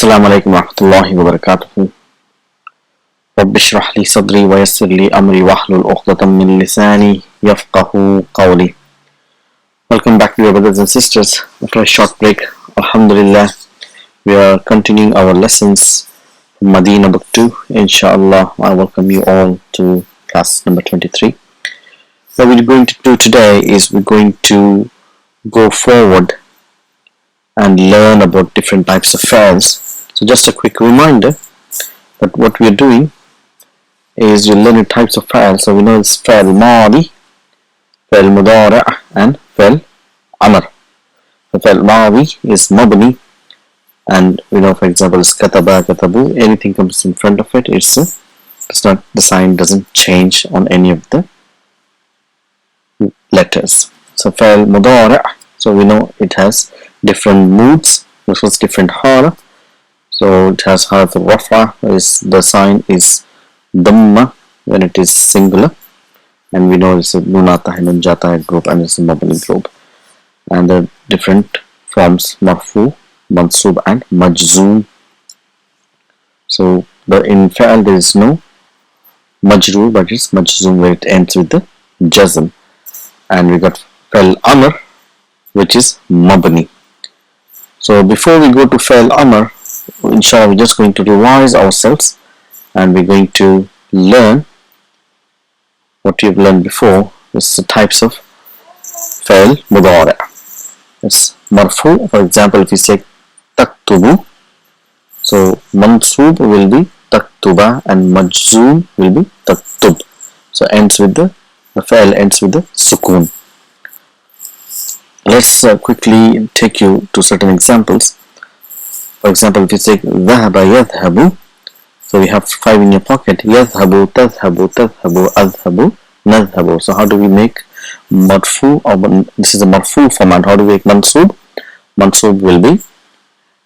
السلام عليكم ورحمة الله وبركاته. رب اشرح لي صدري ويسر لي أمري واحلل عقدة من لساني يفقه قولي. Welcome back, dear brothers and sisters. After a short break, Alhamdulillah, we are continuing our lessons from Madina book 2. INSHAALLAH, I welcome you all to class number 23. What we're going to do today is we're going to go forward and learn about different types of fi'ls. So just a quick reminder that what we are doing is we're learning types of fi'ls. So we know it's fi'l madi, fi'l mudari' and fi'l amr. The fi'l madi is mabni, and we know, for example, it's kataba, katabu. Anything comes in front of it, the sign doesn't change on any of the letters. So fi'l mudari', so we know it has different moods, which was different hala. So it has harf al-rafa, is the sign is dhamma when it is singular, and we know it's a nunata hai nun jata hai group, and it's a mabni group. And the different forms marfu, mansub and majzoom. So in fi'al there is no majroor, but it's majzoom where it ends with the jazm. And we got fi'l amr, which is mabni. So before we go to fi'l amr, inshallah, we're just going to revise ourselves, and we're going to learn what you've learned before. This is the types of fi'l mudari'. It's marfu. For example, if you say taktubu, so mansub will be taktuba and majzoom will be taktub. So ends with the fi'l ends with the sukun. Let's quickly take you to certain examples. For example, if you say dhahaba yadhhabu, so we have 5 in your pocket. Yadhhabu, tadhhabu, tadhhabu, adhhabu, nadhhabu. So how do we make marfu? This is a marfu format. How do we make mansub? Mansub will be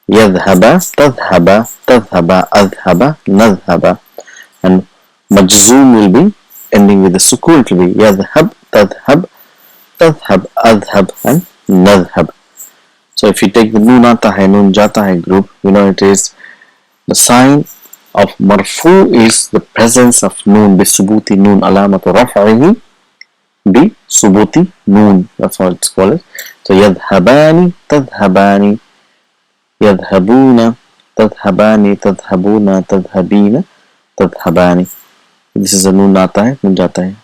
yadhhaba, tadhhaba, tadhhaba, adhhaba, nadhhaba. And majzoom will be ending with the sukun. It will be yadhhab, tadhhab, tadhhab, adhhab and nadhhab. So if you take the nunata hai nun jata hai group, we know it is the sign of marfu is the presence of noon bi subuti noon alamatu raf'ihi bi subuti noon. That's what it's called. So yadhhabani, tadhhabani, yadhhabuna, tadhhabani, tadhhabuna, tadhhabina, tadhhabani. This is a nunata hai nun jata hai.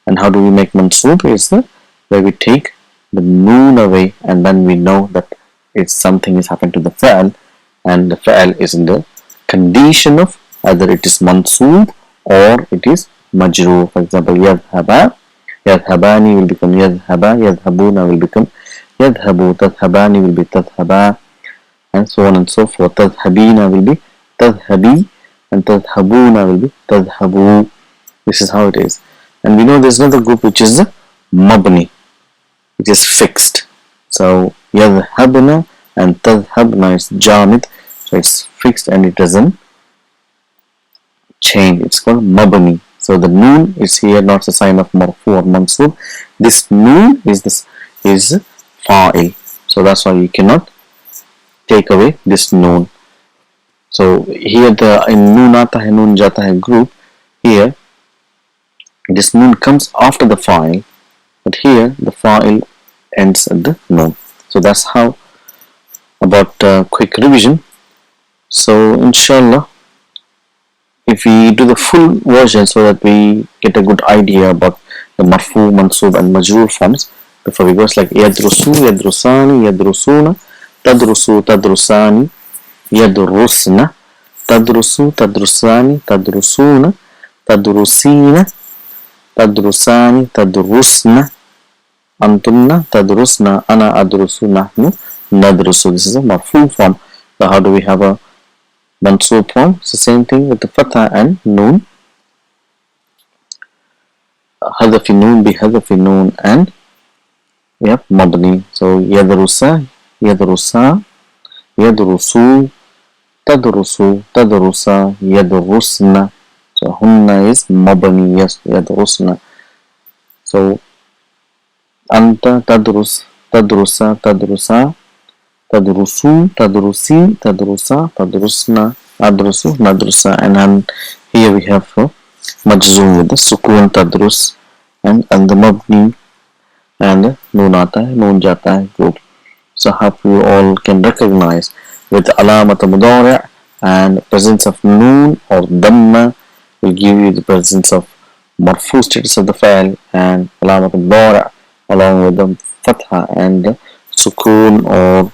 And how do we make mansub? Is the where we take the noon away, and then we know that it's something is happened to the fi'al, and the fi'al is in the condition of either it is mansoob or it is majroor. For example, yadhhaba, yadhhabani will become yadhhaba, yadhhabuna will become yadhhabu, tadhhabani will be tadhhaba, and so on and so forth. Tadhhabina will be tadhhabi, and tadhhabuna will be tadhhabu. This is how it is. And we know there's another group which is the mabni. It is fixed. So yadhhabna and tadhhabna is jamid, so it's fixed and it doesn't change. It's called mabni. So the noon is here not a sign of marfu or mansub. This noon is fa'il. So that's why you cannot take away this noon. So here in nunata hai nun jata hai group, here this noon comes after the fa'il, but here the fa'il ends at the noon. So that's how about quick revision. So inshallah, if we do the full version so that we get a good idea about the marfu, mansub and majroor forms, before we go, it's like yadrusu, yadrusani, yadrusuna, tadrusu, tadrusani, yadrusna, tadrusu, tadrusani, tadrusuna, tadrusina, tadrusani, tadrusna, antunna, tadrusna, ana adrusu, nahnu nadrusu. This is a marfu form. So how do we have a mansub form? It's the same thing with the fatha and noon. Hadafi noon, bi hadafi noon, and we have mabni. So yadrusa, yadrusa, yadrusu, tadrusu, tadrusa, yadrusna. So hunna is mabni, yes, yadrusna. So anta tadrus, tadrusa, tadrusa, تدرسوا تدرسي تدرسا تدرسنا أدرس ندرسا, and then here we have مجزوم with the سكون تدرس and the مبني and نون आता है नून जाता है group. So hope you all can recognize with علامة مضارع and presence of noon or dhamma will give you the presence of marfu status of the file, and علامة مضارع along with the fatha and the sukoon or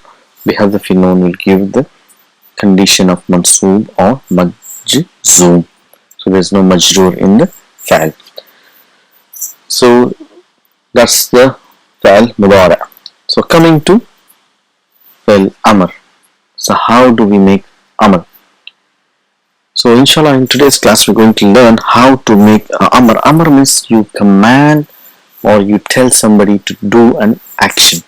بحذف النون will give the condition of mansoob or majzoom. So there is no majroor in the file. So that's the file mudara. So coming to file amr. So how do we make amr? So inshallah in today's class we're going to learn how to make amr. Amr means you command or you tell somebody to do an action.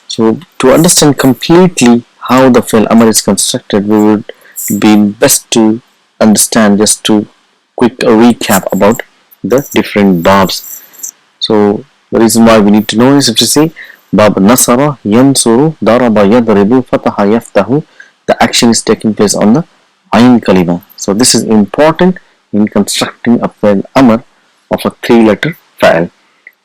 So to understand completely how the file amr is constructed, we would be best to understand just to quick recap about the different verbs. So the reason why we need to know is if you say Bab Nasara, Yansuru, Daraba, Yadribu, Fataha, Yaftahu, the action is taking place on the Ain Kalima. So this is important in constructing a file amr of a 3-letter file.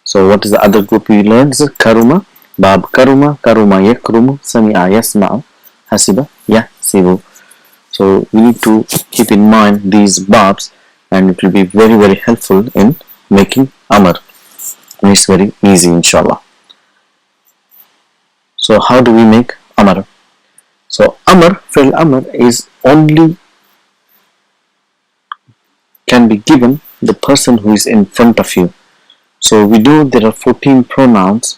So what is the other group we learned? This is Karuma, Bab Karuma, Karuma Yakrumu, Sami'a Yasma'u, Hasiba Yahsibu. So we need to keep in mind these verbs, and it will be very helpful in making amr. And it's very easy inshallah. So how do we make amr? So amr, fil amr is only can be given the person who is in front of you. So we know there are 14 pronouns,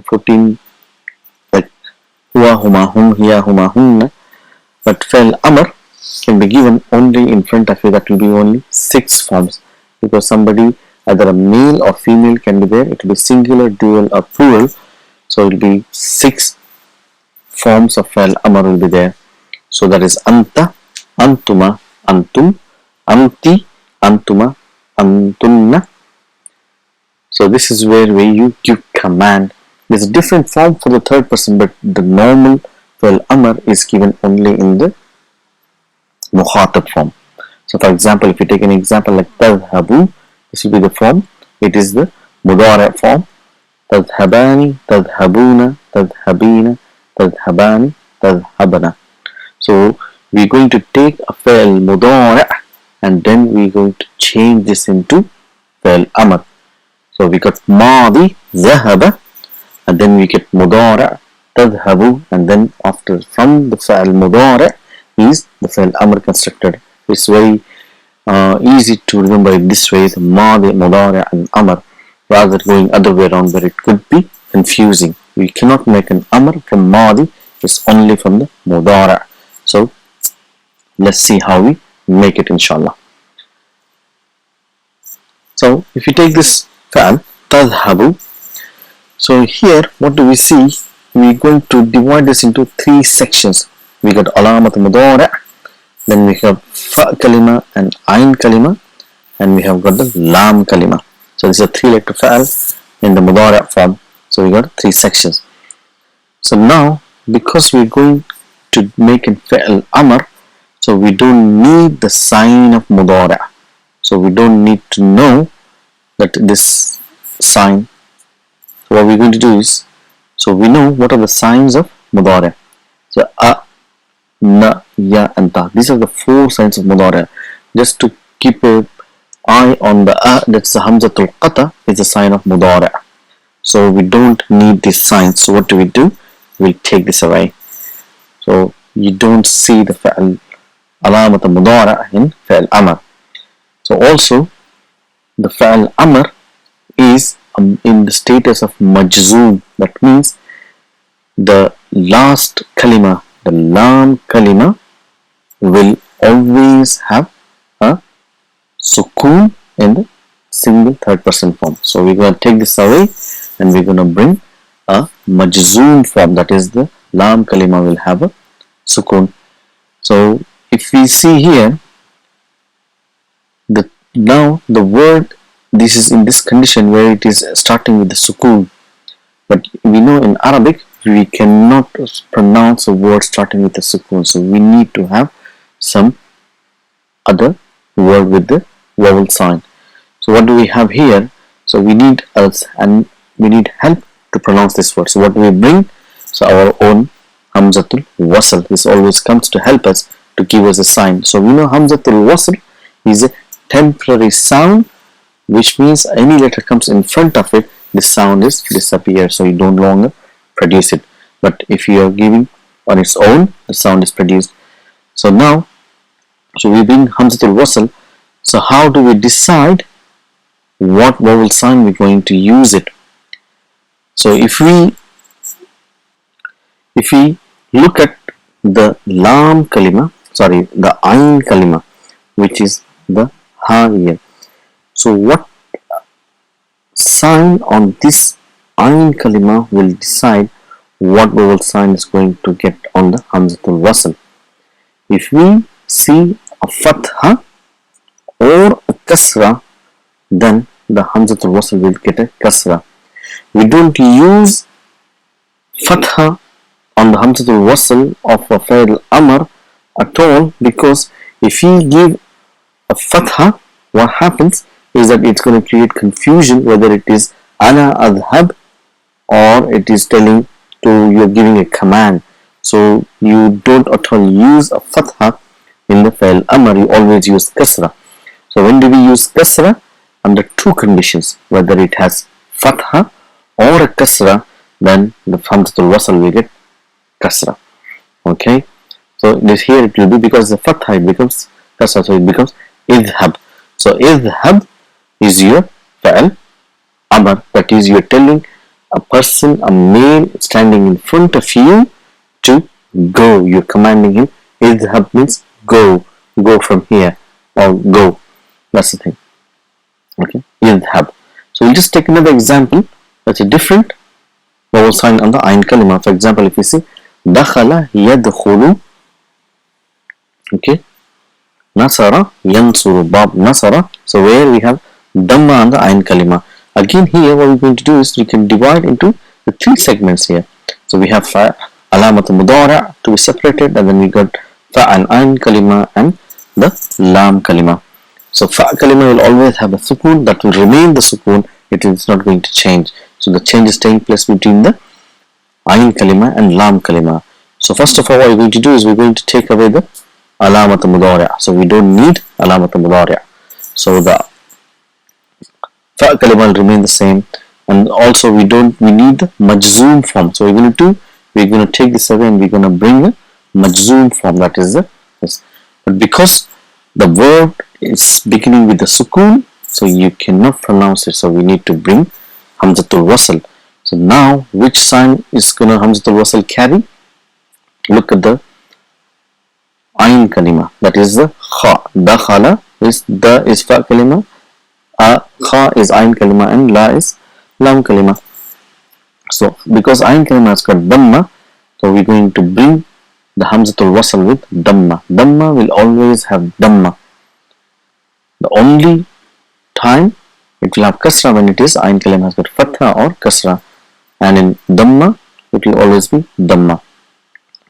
14 like huwa, huma, hum, hiya, huma, hunna, but fil amr can be given only in front of you. That will be only 6 forms, because somebody either a male or female can be there. It will be singular, dual or plural. So it will be 6 forms of fa'il amr will be there. So that is anta, antuma, antum, anti, antuma, antunna. So this is where you give command. There's a different form for the third person, but the normal fa'il amr is given only in the mukhatab form. So for example, if you take an example like tadhabu, this will be the form. It is the mudara form. Tadhabani, tadhabuna, tadhabina, tadhabani, tadhabana. So we're going to take a fa'il mudara and then we're going to change this into fa'il amr. So we got madi, zahaba, and then we get mudara, tadhabu, and then after from the fa'il mudara is the fa'il amr constructed. It's very easy to remember it this way, the madi, mudari and amr, rather going other way around where it could be confusing. We cannot make an amr from madi, it's only from the mudari. So let's see how we make it inshallah. So if you take this fa'al tadhabu, so here what do we see? We're going to divide this into 3 sections. We got alamat mudari, then we have fa kalima and ain kalima, and we have got the lam kalima. So this is a 3-letter fa'al in the mudari form. So we got 3 sections. So now because we're going to make a fa'al amr, so we don't need the sign of mudari. So we don't need to know that this sign. So what we're going to do is, so we know what are the signs of mudari. So a, na, ya and ta. These are the 4 signs of mudari. Just to keep an eye on the a, that's the hamzatul qata, is a sign of mudari. So we don't need this sign. So what do? We'll take this away. So you don't see the fa'al alamat mudari in fa'al amr. So also the fa'al amr is in the status of majzoom. That means the last kalima, the lam kalima, will always have a sukoon in the single 3rd person form. So we're going to take this away and we're going to bring a majzoom form, that is the lam kalima will have a sukoon. So if we see here, now the word, this is in this condition where it is starting with the sukoon, but we know in Arabic we cannot pronounce a word starting with a sukoon, so we need to have some other word with the vowel sign. So what do we have here? So we need us and we need help to pronounce this word. So what do we bring? So our own Hamzatul Wasl. This always comes to help us, to give us a sign. So we know Hamzatul Wasl is a temporary sound, which means any letter comes in front of it, the sound is disappeared, so you don't longer produce it. But if you are giving on its own, the sound is produced. So now, so we bring Hamzatul Wasl. So how do we decide what vowel sign we're going to use it? So if we look at the Lam Kalima, the Ain Kalima, which is the Ha here. So what sign on this Ain Kalima will decide what vowel sign is going to get on the Hamzatul Wasl. If we see a Fatha or a Kasra, then the Hamzatul Wasl will get a Kasra. We don't use Fatha on the Hamzatul Wasl of a Fi'l Amr at all, because if we give a Fatha, what happens is that it's going to create confusion whether it is Ana Adhab or it is telling to you're giving a command. So you don't at all use a Fatha in the Fi'l Amr, you always use Kasra. So when do we use Kasra? Under two conditions, whether it has Fatha or a Kasra, then the Hamzatul Wasl will get Kasra. Okay, so this here it will be, because the Fatha it becomes Kasra, so it becomes Idhab. So Idhab is your Fi'l Amr, that is you're telling a person, a male standing in front of you to go. You're commanding him. Idhab means go from here, or go. That's the thing. Okay, Idhab. So we'll just take another example. That's a different vowel sign on the Ain Kalima. For example, if you see Dakhala Yadkhulu, okay, Nasara Yansuru, Bab Nasara. So where we have Dhamma on the Ain Kalima. Again here what we're going to do is we can divide into the three segments here. So we have Alamat Mudara to be separated, and then we got Fa and Ain Kalima and the Lam Kalima. So Fa Kalima will always have a sukoon, that will remain the sukoon, it is not going to change. So the change is taking place between the Ain Kalima and Lam Kalima. So first of all what we're going to do is we're going to take away the Alamat Mudara. So we don't need Alamat Mudara. So the Fa Kalima will remain the same, and also we need the Majzoom form. So we're going to take this away and we're going to bring the Majzoom form, that is this. But because the word is beginning with the sukoon, so you cannot pronounce it, so we need to bring Hamzatul Wasl. So now which sign is going to Hamzatul Wasl carry? Look at the Ain Kalima, that is the Kha. Dakhala is Fa Kalima, Kha is Ain Kalima, and La is Lam Kalima. So because Ain Kalima has got Dhamma, so we're going to bring the Hamzatul Wasl with Dhamma. Dhamma will always have Dhamma. The only time it will have Kasra when it is Ain Kalima has got Fatha or Kasra, and in Dhamma it will always be Dhamma.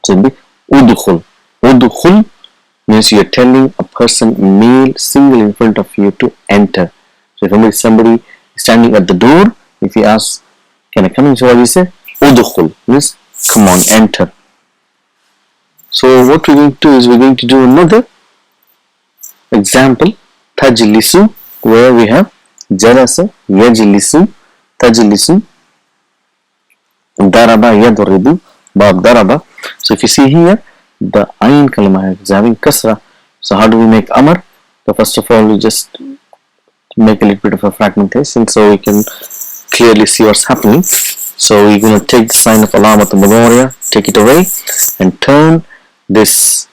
So it will be Udkhul. Udkhul means you are telling a person, male, single in front of you, to enter. So if somebody is standing at the door, if he asks, can I come in? So what do you say? Udkhul means come on, enter. So what we're going to do is we're going to do another example, Tajlisu, where we have Jalasa, Yajlisu, Tajlisu, Daraba, Yadribu, Bab Daraba. So if you see here, the Ain Kalima is having Kasra. So how do we make Amr? So first of all, we just make a little bit of a fragmentation so we can clearly see what's happening. So we're going to take the sign of Alamat Mudariya, take it away, and turn this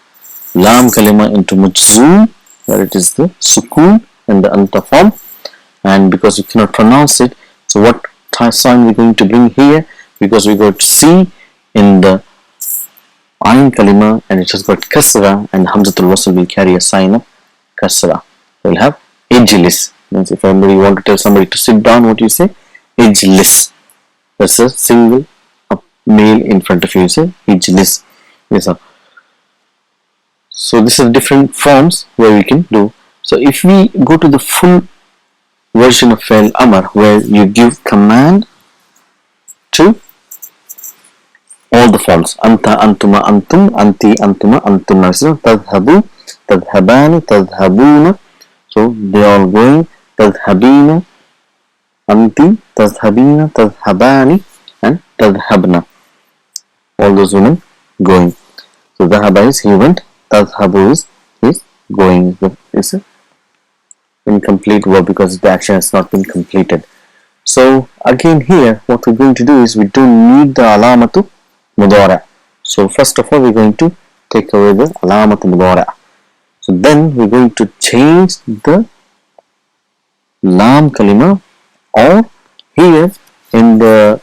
Lam Kalima into Majzoom, where it is the sukoon and the anta form. And because we cannot pronounce it, so what sign we're going to bring here? Because we're going to see in the Ain Kalima, and it has got Kasra, and Hamzatul Wasl will carry a sign of Kasra. We'll have Ijlis. Means if anybody want to tell somebody to sit down, what do you say? Ijlis. That's a single male in front of you, say ijlis. Yes, sir. So this is different forms where we can do. So if we go to the full version of fi'l amr, where you give command to all the forms, anta, antuma, antum, anti, antuma, antunna. So tadhabu, tadhabani, tadhabuna. So they are all going. Tadhabina, anti, tadhabina, tadhabani, and tadhabna. All those women going. So dhahaba is he went. Tadhabu is going. It's an incomplete verb because the action has not been completed. So again here, what we're going to do is we don't need the alamatu mudara. So first of all, we're going to take away the alamatu mudara. So then we're going to change the lam kalima, or here in the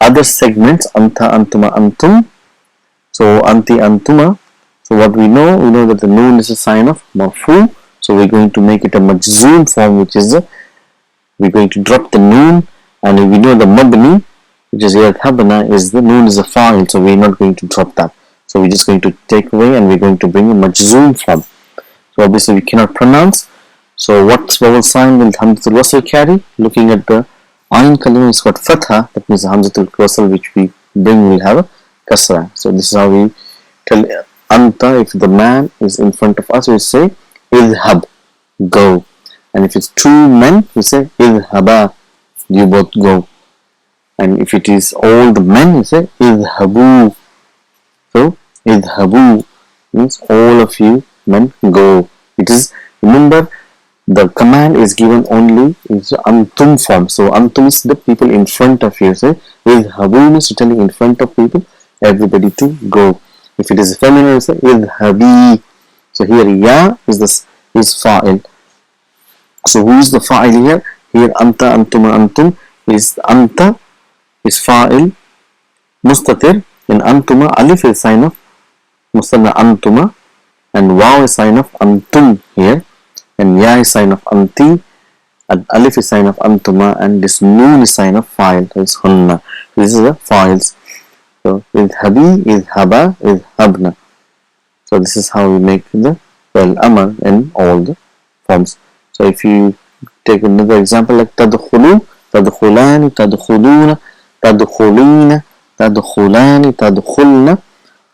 other segments, anta, antuma, antum. So anti, antuma. So what we know that the noon is a sign of marfu. So we're going to make it a majzoom form, which is we're going to drop the noon, and we know the mabni, which is yadhabna, is the noon is a fa'il, so we're not going to drop that. So we're just going to take away and we're going to bring a majzoom form. So obviously we cannot pronounce. So what vowel sign will hamzatul wasl carry? Looking at the ayn kalima is got fatha, that means the hamzatul wasl which we bring will have a kasra. So this is how we tell anta, if the man is in front of us, we say idhab, go. And if it's two men, we say idhaba, you both go. And if it is all the men, we say idhabu. So idhabu means all of you men go. It is, remember, the command is given only in antum form. So antum is the people in front of you. Say idhabu means telling in front of people, everybody to go. If it is feminine, we say idhabi. So here ya is fa'il. So who is the fa'il here? Here anta, antuma, antum is anta is fa'il mustatir. In antuma, alif is sign of mustanna antuma, and waw is sign of antum here, and ya is sign of anti, and alif is sign of antuma, and this noon is sign of fa'il, is hunna. This is the fa'ils. So idhabi, idhaba, idhabna. So this is how we make the fi'l amr in all the forms. So if you take another example like tadkhulu, tadkhulani, tadkhuluna, tadkhulina, tadkhulani, tadkhulna.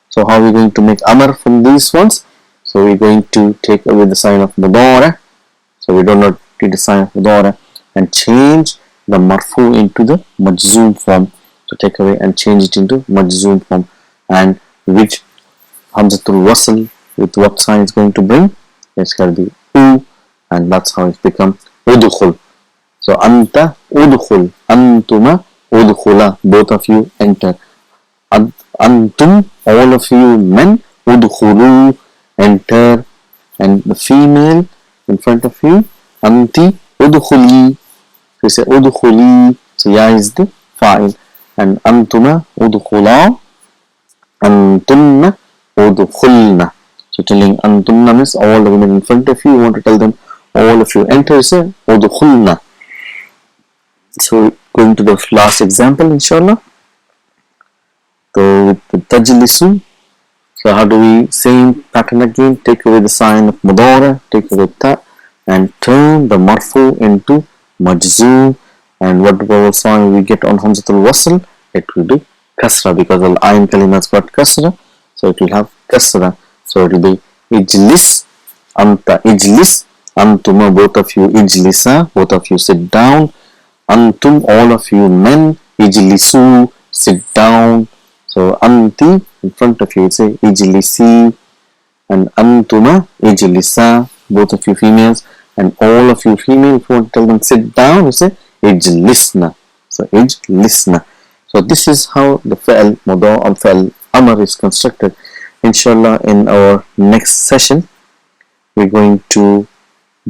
So how are we going to make amr from these ones? So we're going to take away the sign of mudara. So we do not need the sign of mudara and change the marfu into the majzoom form. So take away and change it into majzoom form, and which hamzatul wasl with what sign is going to bring? It's going to be u, and that's how it's become udkhul. So anta udkhul, antuma udkhula, both of you enter. Antum, all of you men, udkhulu, enter. And the female in front of you, anti udkhuli. So you say udkhuli, so ya is the fa'il, and antuma udkhula, antunna udkhulna. So telling antunna means all the women in front of you, you want to tell them all of you enter, say udkhulna. So going to the last example, inshallah. So with the tajlisu, so how do we, same pattern again, take away the sign of mudara, take away ta, and turn the marfu into majzoom. And what vowel sign we get on hamzatul wasl? It will be kasra, because al ayn kalima has got kasra, so it will have kasra. So it will be ijlis, anta ijlis, antuma, both of you ijlisa, both of you sit down, antum, all of you men, ijlisu, sit down. So anti, in front of you say ijlisi, and antuma ijlisa, both of you females, and all of you female, if you want to tell them sit down, you say ijlisna. So ijlisna. So this is how the fi'l mudar' or fi'l amr is constructed. Inshallah, in our next session we're going to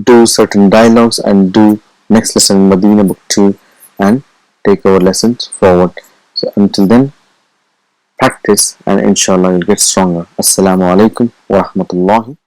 do certain dialogues and do next lesson in Madina book 2 and take our lessons forward. So until then, practice and inshallah you'll get stronger. Assalamu alaikum wa rahmatullahi